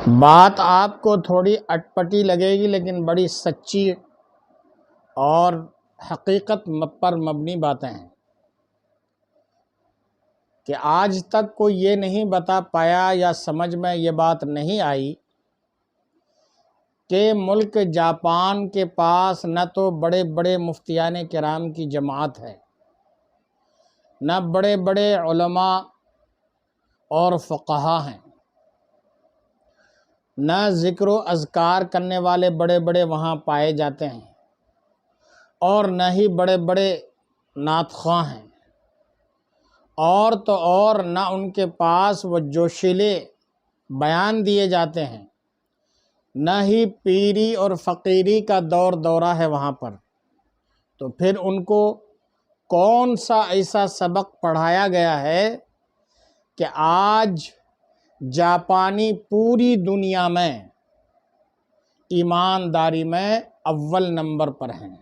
بات آپ کو تھوڑی اٹپٹی لگے گی لیکن بڑی سچی اور حقیقت پر مبنی باتیں ہیں کہ آج تک کوئی یہ نہیں بتا پایا یا سمجھ میں یہ بات نہیں آئی کہ ملک جاپان کے پاس نہ تو بڑے بڑے مفتیان کرام کی جماعت ہے، نہ بڑے بڑے علماء اور فقہا ہیں، نہ ذکر و اذکار کرنے والے بڑے بڑے وہاں پائے جاتے ہیں، اور نہ ہی بڑے بڑے نعت خواں ہیں، اور تو اور نہ ان کے پاس وہ جوشیلے بیان دیے جاتے ہیں، نہ ہی پیری اور فقیری کا دور دورہ ہے وہاں پر۔ تو پھر ان کو کون سا ایسا سبق پڑھایا گیا ہے کہ آج جاپانی پوری دنیا میں ایمانداری میں اول نمبر پر ہیں؟